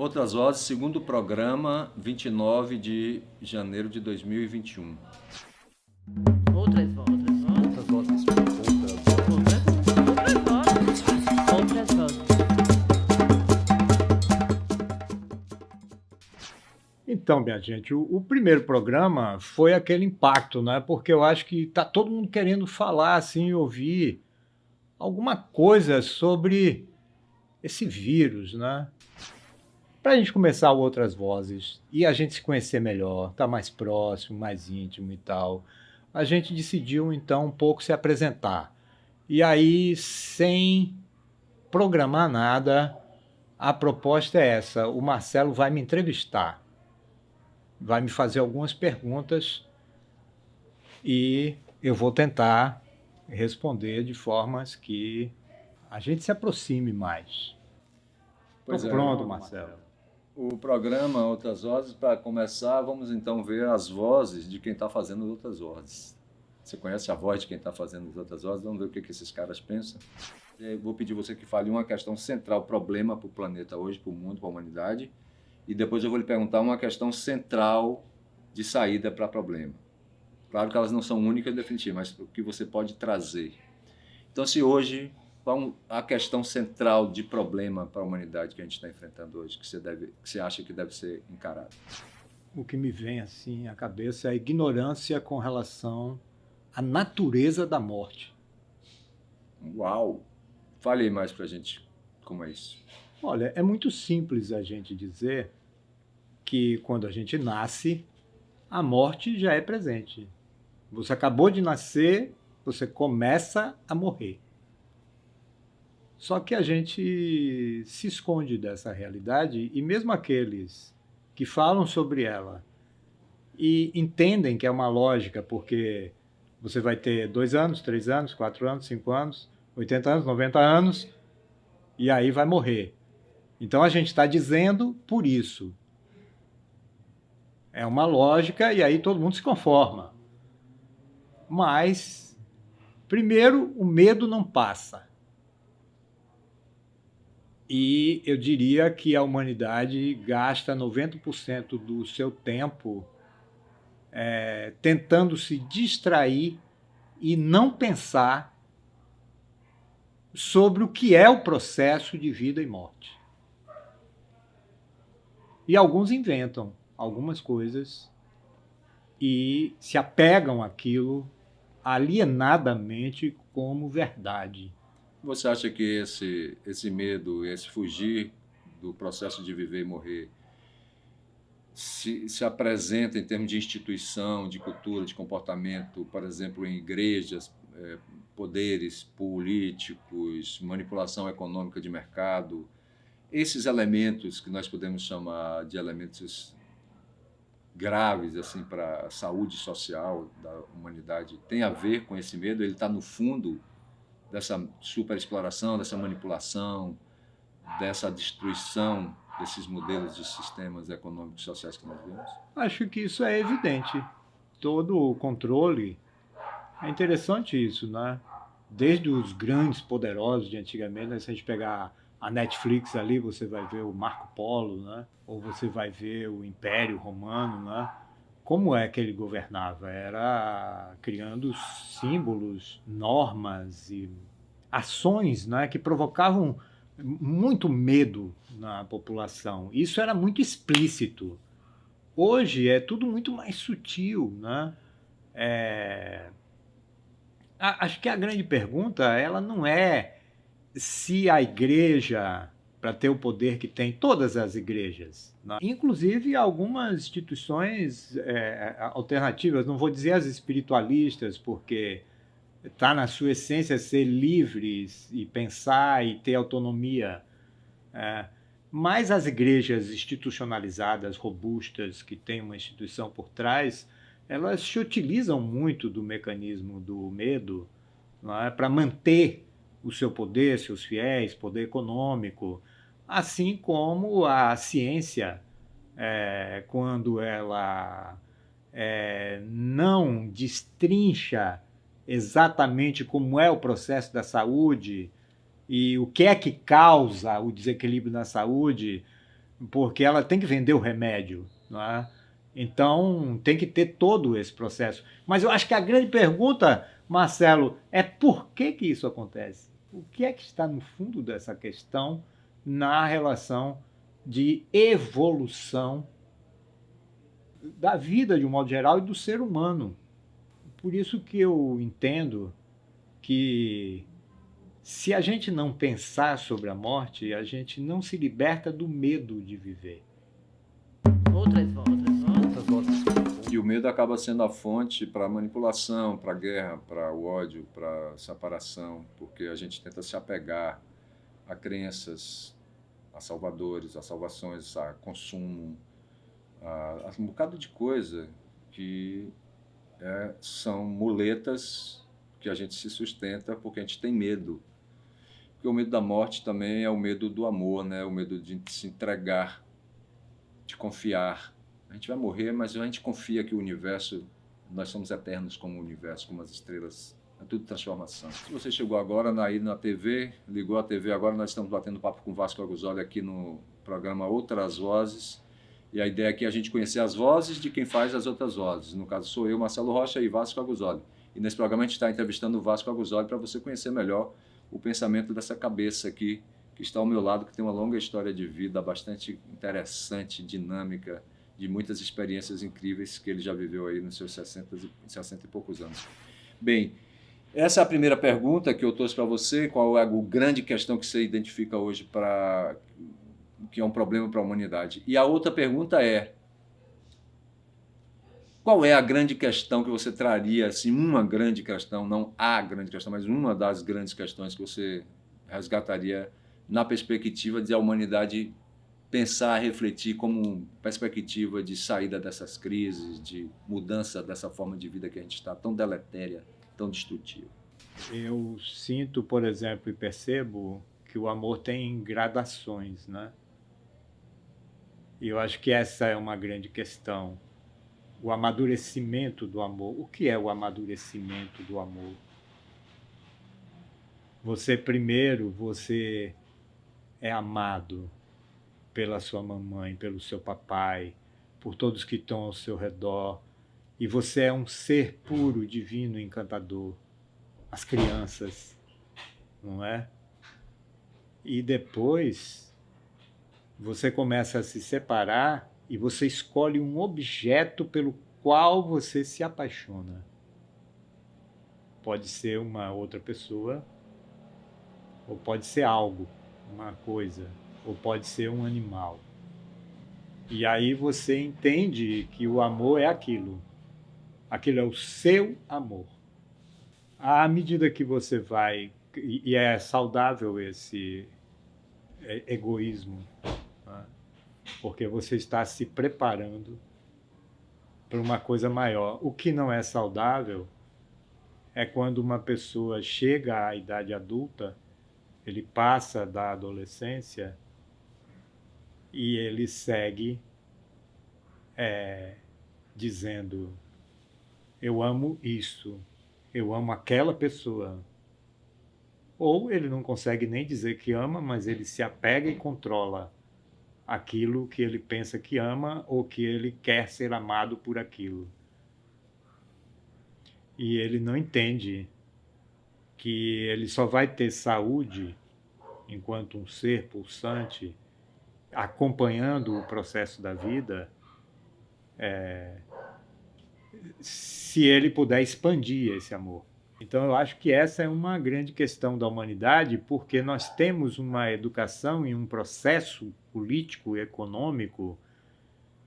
Outras Vozes, segundo programa, 29 de janeiro de 2021. Outras vozes. Outras vozes. Outras vozes. Então, minha gente, o primeiro programa foi aquele impacto, né? Porque eu acho que tá todo mundo querendo falar, assim, ouvir alguma coisa sobre esse vírus, né? Para a gente começar o Outras Vozes e a gente se conhecer melhor, tá mais próximo, mais íntimo e tal, a gente decidiu, então, um pouco se apresentar. E aí, sem programar nada, a proposta é essa: o Marcelo vai me entrevistar, vai me fazer algumas perguntas e eu vou tentar responder de formas que a gente se aproxime mais. Pois Tô é. pronto, Marcelo. O programa Outras Vozes, para começar, vamos então ver as vozes de quem está fazendo as outras vozes. Você conhece a voz de quem está fazendo as outras vozes? Vamos ver o que esses caras pensam. Eu vou pedir você que fale uma questão central, problema para o planeta hoje, para o mundo, para a humanidade. E depois eu vou lhe perguntar uma questão central de saída para problema. Claro que elas não são únicas e definitivas, mas o que você pode trazer. Então, se hoje a questão central de problema para a humanidade que a gente está enfrentando hoje, que você acha que deve ser encarado? O que me vem assim à cabeça é a ignorância com relação à natureza da morte. Uau! Fale aí mais para a gente como é isso. Olha, é muito simples a gente dizer que quando a gente nasce, a morte já é presente. Você acabou de nascer, você começa a morrer. Só que a gente se esconde dessa realidade e mesmo aqueles que falam sobre ela e entendem que é uma lógica, porque você vai ter 2 anos, 3 anos, 4 anos, 5 anos, 80 anos, 90 anos, e aí vai morrer. Então a gente está dizendo por isso. É uma lógica e aí todo mundo se conforma. Mas, primeiro, o medo não passa. E eu diria que a humanidade gasta 90% do seu tempo tentando se distrair e não pensar sobre o que é o processo de vida e morte. E alguns inventam algumas coisas e se apegam àquilo alienadamente como verdade. Você acha que esse medo, esse fugir do processo de viver e morrer se apresenta em termos de instituição, de cultura, de comportamento, por exemplo, em igrejas, poderes políticos, manipulação econômica de mercado, esses elementos que nós podemos chamar de elementos graves assim para a saúde social da humanidade, tem a ver com esse medo? Ele está no fundo dessa superexploração, dessa manipulação, dessa destruição desses modelos de sistemas econômicos e sociais que nós vemos? Acho que isso é evidente. Todo o controle, é interessante isso, né? Desde os grandes poderosos de antigamente, né? Se a gente pegar a Netflix ali, você vai ver o Marco Polo, né? Ou você vai ver o Império Romano, né? Como é que ele governava? Era criando símbolos, normas e ações, né, que provocavam muito medo na população. Isso era muito explícito. Hoje é tudo muito mais sutil, né? Acho que a grande pergunta ela não é se a igreja, para ter o poder que tem todas as igrejas, né? Inclusive algumas instituições alternativas, não vou dizer as espiritualistas, porque está na sua essência ser livres e pensar e ter autonomia. Mas as igrejas institucionalizadas, robustas, que têm uma instituição por trás, elas se utilizam muito do mecanismo do medo, não é, para manter o seu poder, seus fiéis, poder econômico, assim como a ciência, quando ela não destrincha exatamente como é o processo da saúde e o que é que causa o desequilíbrio na saúde, porque ela tem que vender o remédio, não é? Então tem que ter todo esse processo. Mas eu acho que a grande pergunta, Marcelo, é por que que isso acontece? O que é que está no fundo dessa questão na relação de evolução da vida de um modo geral e do ser humano? Por isso que eu entendo que se a gente não pensar sobre a morte, a gente não se liberta do medo de viver. Outras vozes. E o medo acaba sendo a fonte para manipulação, para guerra, para o ódio, para separação, porque a gente tenta se apegar a crenças, a salvadores, a salvações, a consumo, a um bocado de coisa que são muletas que a gente se sustenta porque a gente tem medo. Porque o medo da morte também é o medo do amor, né? O medo de se entregar, de confiar. A gente vai morrer, mas a gente confia que o universo, nós somos eternos como o universo, como as estrelas. É tudo transformação. Se você chegou agora aí na TV, ligou a TV agora, nós estamos batendo papo com o Vasco Aguzoli aqui no programa Outras Vozes. E a ideia aqui é a gente conhecer as vozes de quem faz as outras vozes. No caso, sou eu, Marcelo Rocha, e Vasco Aguzoli. E nesse programa a gente está entrevistando o Vasco Aguzoli para você conhecer melhor o pensamento dessa cabeça aqui, que está ao meu lado, que tem uma longa história de vida bastante interessante, dinâmica, de muitas experiências incríveis que ele já viveu aí nos seus 60 e poucos anos. Bem, essa é a primeira pergunta que eu trouxe para você. Qual é a grande questão que você identifica hoje que é um problema para a humanidade? E a outra pergunta é: qual é a grande questão que você traria, assim, uma grande questão, não a grande questão, mas uma das grandes questões que você resgataria na perspectiva de a humanidade pensar, refletir como perspectiva de saída dessas crises, de mudança dessa forma de vida que a gente está tão deletéria, tão destrutiva? Eu sinto, por exemplo, e percebo que o amor tem gradações, né? E eu acho que essa é uma grande questão. O amadurecimento do amor. O que é o amadurecimento do amor? Você é amado pela sua mamãe, pelo seu papai, por todos que estão ao seu redor. E você é um ser puro, divino, encantador. As crianças, não é? E depois você começa a se separar e você escolhe um objeto pelo qual você se apaixona. Pode ser uma outra pessoa, ou pode ser algo, uma coisa, ou pode ser um animal. E aí você entende que o amor é aquilo. Aquilo é o seu amor. À medida que você vai, e é saudável esse egoísmo, né? Porque você está se preparando para uma coisa maior. O que não é saudável é quando uma pessoa chega à idade adulta, ele passa da adolescência e ele segue dizendo: eu amo isso, eu amo aquela pessoa. Ou ele não consegue nem dizer que ama, mas ele se apega e controla aquilo que ele pensa que ama ou que ele quer ser amado por aquilo. E ele não entende que ele só vai ter saúde enquanto um ser pulsante, acompanhando o processo da vida, se ele puder expandir esse amor. Então eu acho que essa é uma grande questão da humanidade, porque nós temos uma educação e um processo político e econômico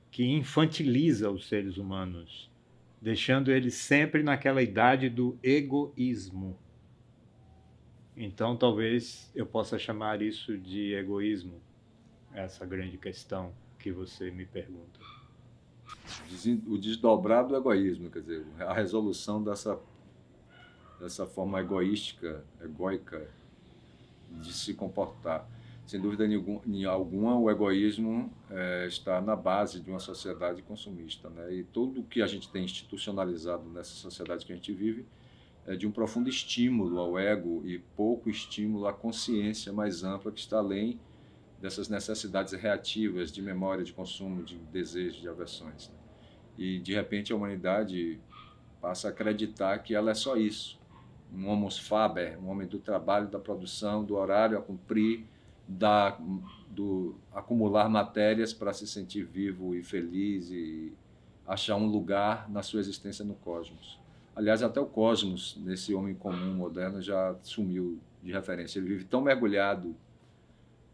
que infantiliza os seres humanos, deixando eles sempre naquela idade do egoísmo. Então talvez eu possa chamar isso de egoísmo, essa grande questão que você me pergunta. O desdobrar do egoísmo, quer dizer, a resolução dessa forma egóica de se comportar. Sem dúvida alguma, o egoísmo está na base de uma sociedade consumista, né? E tudo que a gente tem institucionalizado nessa sociedade que a gente vive é de um profundo estímulo ao ego e pouco estímulo à consciência mais ampla que está além dessas necessidades reativas de memória, de consumo, de desejo, de aversões. Né? E, de repente, a humanidade passa a acreditar que ela é só isso. Um homus faber, um homem do trabalho, da produção, do horário a cumprir, do acumular matérias para se sentir vivo e feliz e achar um lugar na sua existência no cosmos. Aliás, até o cosmos, nesse homem comum moderno, já sumiu de referência. Ele vive tão mergulhado,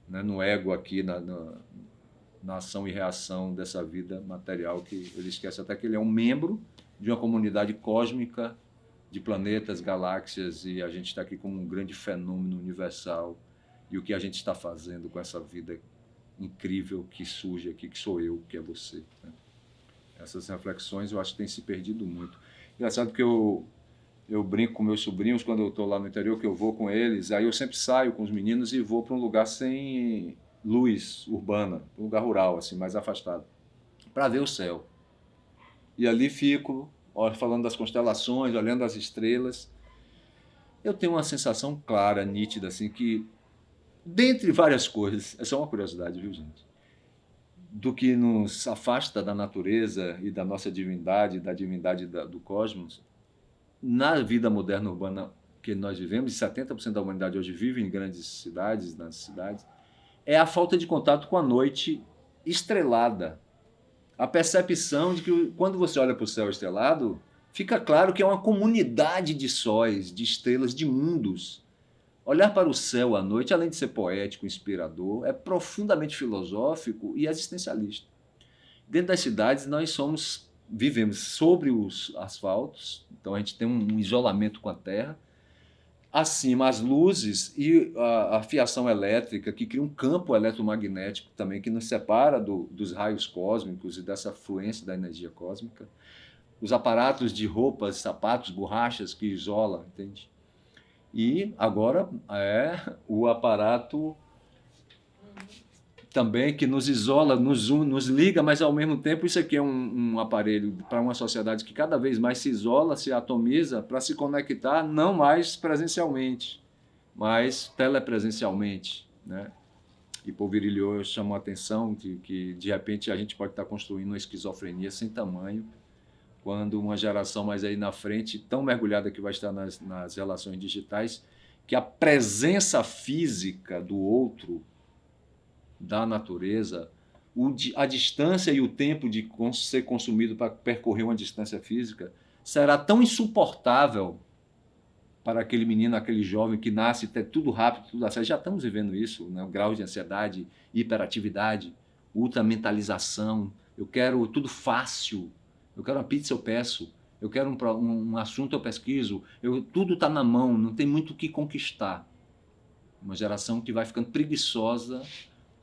né, no ego aqui, na ação e reação dessa vida material, que ele esquece até que ele é um membro de uma comunidade cósmica de planetas, galáxias, e a gente está aqui como um grande fenômeno universal. E o que a gente está fazendo com essa vida incrível que surge aqui, que sou eu, que é você. Né? Essas reflexões eu acho que têm se perdido muito. Engraçado que eu brinco com meus sobrinhos quando eu estou lá no interior, que eu vou com eles, aí eu sempre saio com os meninos e vou para um lugar sem luz urbana, um lugar rural, assim, mais afastado, para ver o céu. E ali fico, falando das constelações, olhando as estrelas. Eu tenho uma sensação clara, nítida, assim, que, dentre várias coisas, é só uma curiosidade, viu, gente? Do que nos afasta da natureza e da nossa divindade, da divindade do cosmos, na vida moderna urbana que nós vivemos, e 70% da humanidade hoje vive em grandes cidades, nas cidades, é a falta de contato com a noite estrelada. A percepção de que quando você olha para o céu estrelado, fica claro que é uma comunidade de sóis, de estrelas, de mundos. Olhar para o céu à noite, além de ser poético, inspirador, é profundamente filosófico e existencialista. Dentro das cidades, nós vivemos sobre os asfaltos, então a gente tem um isolamento com a terra. Acima, as luzes e a fiação elétrica, que cria um campo eletromagnético também, que nos separa dos raios cósmicos e dessa fluência da energia cósmica. Os aparatos de roupas, sapatos, borrachas que isolam, entende? E agora é o aparato também que nos isola, nos liga, mas ao mesmo tempo isso aqui é um aparelho para uma sociedade que cada vez mais se isola, se atomiza para se conectar não mais presencialmente, mas telepresencialmente, né? E Paul Virilio chamou a atenção que de repente a gente pode estar construindo uma esquizofrenia sem tamanho, quando uma geração mais aí na frente, tão mergulhada que vai estar nas relações digitais, que a presença física do outro, da natureza, a distância e o tempo de ser consumido para percorrer uma distância física será tão insuportável para aquele menino, aquele jovem que nasce, tudo rápido, tudo acesso. Já estamos vivendo isso, né? O grau de ansiedade, hiperatividade, ultramentalização. Eu quero tudo fácil. Eu quero uma pizza, eu peço. Eu quero um assunto, eu pesquiso. Tudo está na mão, não tem muito o que conquistar. Uma geração que vai ficando preguiçosa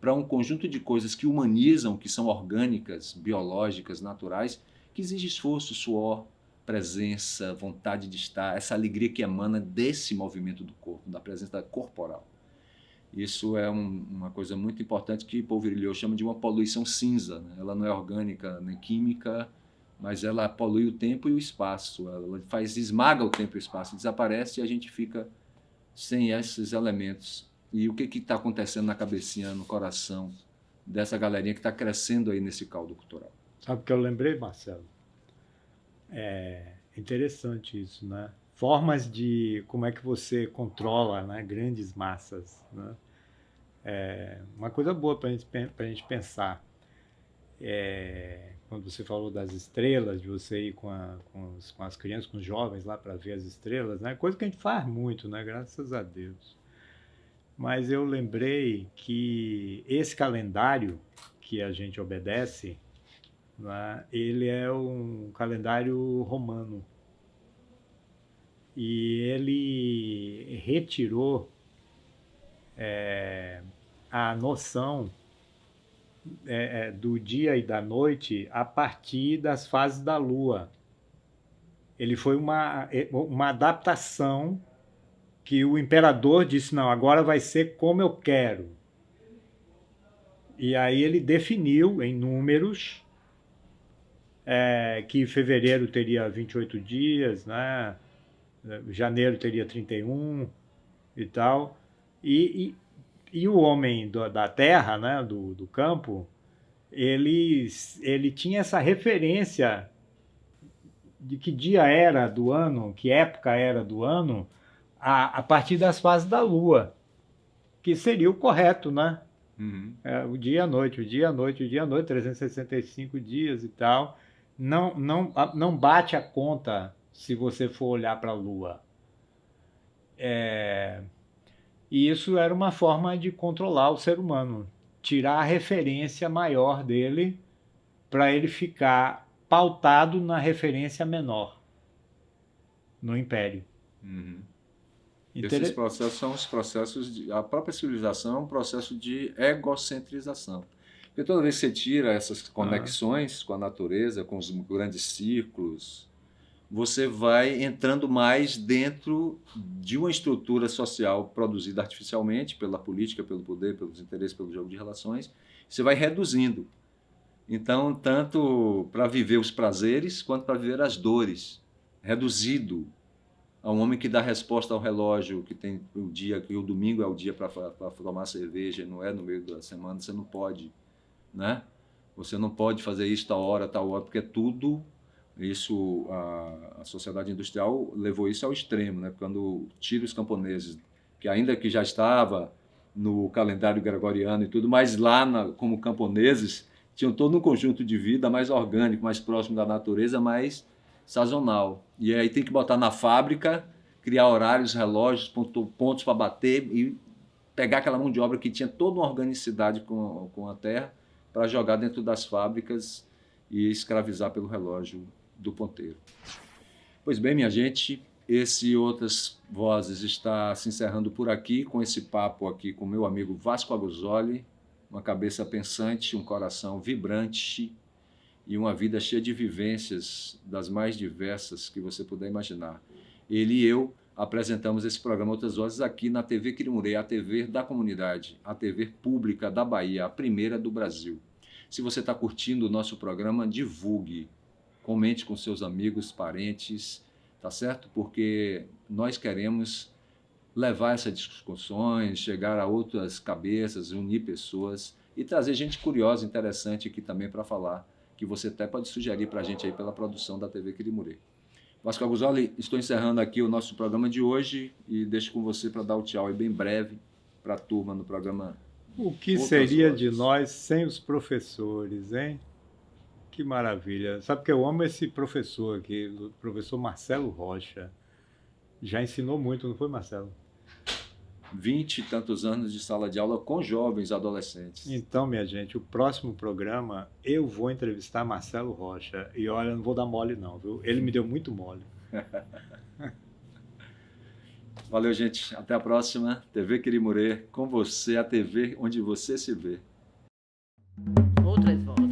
para um conjunto de coisas que humanizam, que são orgânicas, biológicas, naturais, que exige esforço, suor, presença, vontade de estar, essa alegria que emana desse movimento do corpo, da presença corporal. Isso é uma coisa muito importante que Paul Virilio chama de uma poluição cinza, né? Ela não é orgânica nem química, mas ela polui o tempo e o espaço, ela esmaga o tempo e o espaço, desaparece e a gente fica sem esses elementos. E o que está acontecendo na cabecinha, no coração dessa galerinha que está crescendo aí nesse caldo cultural? Sabe o que eu lembrei, Marcelo? É interessante isso, né? Formas de como é que você controla, né, grandes massas, né? É uma coisa boa para a gente pensar. Quando você falou das estrelas, de você ir com as crianças, com os jovens lá para ver as estrelas, né? Coisa que a gente faz muito, né? Graças a Deus. Mas eu lembrei que esse calendário que a gente obedece, né, ele é um calendário romano. E ele retirou a noção do dia e da noite a partir das fases da Lua. Ele foi uma adaptação que o imperador disse, não, agora vai ser como eu quero. E aí ele definiu em números que fevereiro teria 28 dias, né? Janeiro teria 31 e tal. E E o homem da terra, né, do campo, ele tinha essa referência de que dia era do ano, que época era do ano, a partir das fases da Lua, que seria o correto, né? Uhum. O dia e a noite, o dia e a noite, o dia e a noite, 365 dias e tal. Não bate a conta se você for olhar para a Lua. E isso era uma forma de controlar o ser humano, tirar a referência maior dele para ele ficar pautado na referência menor, no império. Uhum. Esses processos são os processos a própria civilização é um processo de egocentrização. Porque toda vez que você tira essas conexões com a natureza, com os grandes círculos, você vai entrando mais dentro de uma estrutura social produzida artificialmente pela política, pelo poder, pelos interesses, pelo jogo de relações, você vai reduzindo. Então, tanto para viver os prazeres, quanto para viver as dores, reduzido a um homem que dá resposta ao relógio, que tem o dia, que o domingo é o dia para tomar cerveja, não é no meio da semana, você não pode, né? Você não pode fazer isso tal hora, porque tudo, isso, a sociedade industrial levou isso ao extremo, né? Quando tira os camponeses, que ainda que já estava no calendário gregoriano e tudo, mas lá, como camponeses, tinham todo um conjunto de vida mais orgânico, mais próximo da natureza, mais sazonal. E aí tem que botar na fábrica, criar horários, relógios, pontos para bater e pegar aquela mão de obra que tinha toda uma organicidade com a terra para jogar dentro das fábricas e escravizar pelo relógio do ponteiro. Pois bem, minha gente, esse e outras vozes está se encerrando por aqui, com esse papo aqui com meu amigo Vasco Aguzoli, uma cabeça pensante, um coração vibrante e uma vida cheia de vivências das mais diversas que você puder imaginar. Ele e eu apresentamos esse programa Outras Vozes aqui na TV Quirimurê, a TV da comunidade, a TV pública da Bahia, a primeira do Brasil. Se você está curtindo o nosso programa, divulgue, comente com seus amigos, parentes, tá certo? Porque nós queremos levar essas discussões, chegar a outras cabeças, unir pessoas e trazer gente curiosa, interessante aqui também para falar, que você até pode sugerir para a gente aí pela produção da TV Quirimurê. Vasco Aguzoli, estou encerrando aqui o nosso programa de hoje e deixo com você para dar o tchau aí bem breve para a turma no programa. O que seria de nós sem os professores, hein? Que maravilha. Sabe que eu amo esse professor aqui, o professor Marcelo Rocha. Já ensinou muito, não foi, Marcelo? 20 e tantos anos de sala de aula com jovens adolescentes. Então, minha gente, o próximo programa eu vou entrevistar Marcelo Rocha. E olha, não vou dar mole não, viu? Ele me deu muito mole. Valeu, gente. Até a próxima. TV Quirimurê, com você, a TV onde você se vê. Outras vozes.